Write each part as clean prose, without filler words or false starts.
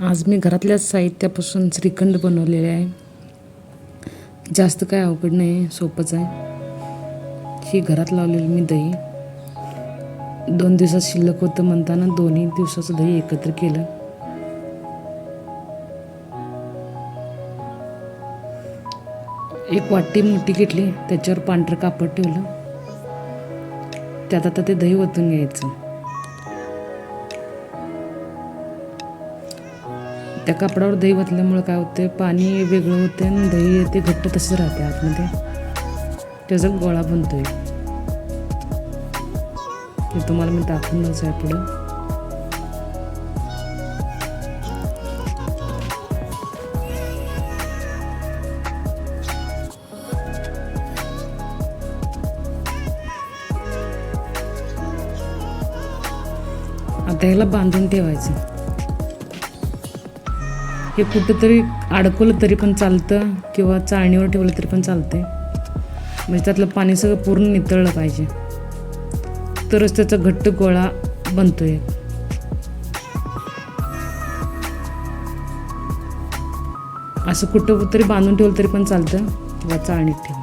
आज मी घरातल्याच साहित्यापासून श्रीखंड बनवलेले आहे. जास्त काय अवघड नाही, सोपंच आहे. ही घरात लावलेली मी दही 2 दिवसात शिल्लक होतं म्हणताना 2ही दिवसाचं दही एकत्र केलं. एक वाटी मोठी घेतली, त्याच्यावर पांढरं कापड ठेवलं. त्यात आता ते दही ओतून घ्यायचं. त्या कापडावर दही ओतल्यामुळं काय होते, पाणी वेगळं होते आणि दही ते घट्ट तसंच राहते आतमध्ये. त्याचा गोळा बनतोय. ते तुम्हाला मी दाखवूनच आहे पुढं. आता ह्याला बांधून ठेवायचं. हे कुठंतरी अडकवलं तरी पण चालतं किंवा चाळणीवर ठेवलं तरी पण चालते. म्हणजे त्यातलं पाणी सगळं पूर्ण नितळलं पाहिजे, तरच त्याचा घट्ट गोळा बनतोय. असं कुठं तरी बांधून ठेवलं तरी पण चालतं किंवा चाळणीत ठेवा.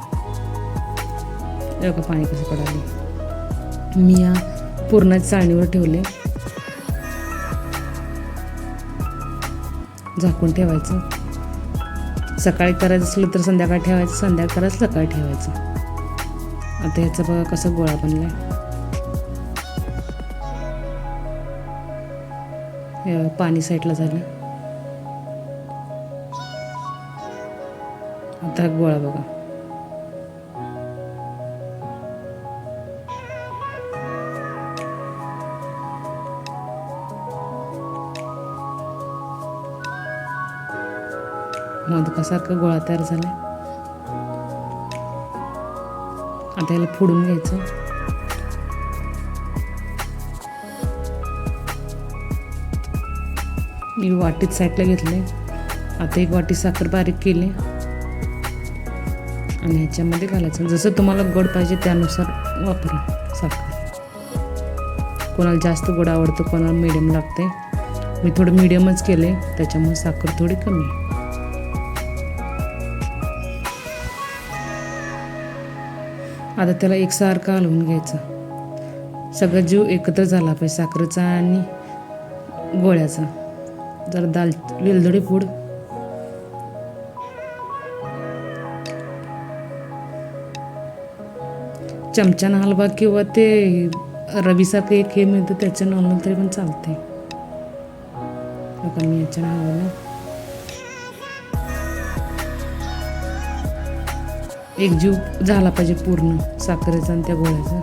एवढं पाणी कसं पडाले. मी या पूर्णाच्या चाळणीवर ठेवले. झाकून ठेवायचं. सकाळी करायचं असलं तर संध्याकाळी ठेवायचं, संध्याकाळी करायचं सकाळी ठेवायचं. आता ह्याचा बघा कसा गोळा बनलाय. पाणी साईडला झालं. आता गोळा बघा. मोदकासारखा गोळा तयार झाला. आता याला फोडून घ्यायचं. मी वाटीत साईडला घेतले. आता एक वाटी साखर बारीक केली आणि ह्याच्यामध्ये घालायचं. जसं तुम्हाला गोड पाहिजे त्यानुसार वापरा साखर. कोणाला जास्त गोड आवडतं, कोणाला मिडियम लागते. मी थोडं मिडियमच केले, त्याच्यामुळे साखर थोडी कमी आहे. आता त्याला एकसारखं हलवून घ्यायचं. सगळं जीव एकत्र झाला पाहिजे, साखरेचा आणि गोळ्याचा. जरा वेलदोडे पूड, चमच्यानं हलवा किंवा ते रवीसारखं एक हे मिळतं त्याच्यानं हलवलं तरी पण चालते. बघा मी याच्यानं हलवलं. एक जीव झाला पाहिजे पूर्ण साखरेचा आणि त्या गोळ्याचा.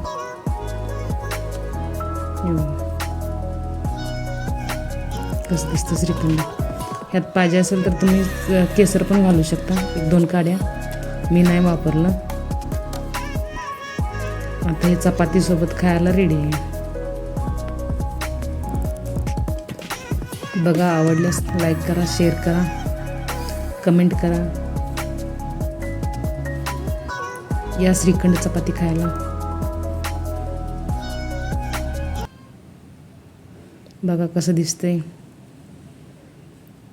कसं दिसतं श्रीखंड. ह्यात पाहिजे असेल तर तुम्ही केसर पण घालू शकता, 1-2 काड्या. मी नाही वापरलं. आता हे चपातीसोबत खायला रेडी आहे. बघा, आवडल्यास लाईक करा, शेअर करा, कमेंट करा. या श्रीखंड चपाती खायला. बघा कसं दिसतंय.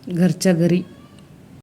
घरच्या घरी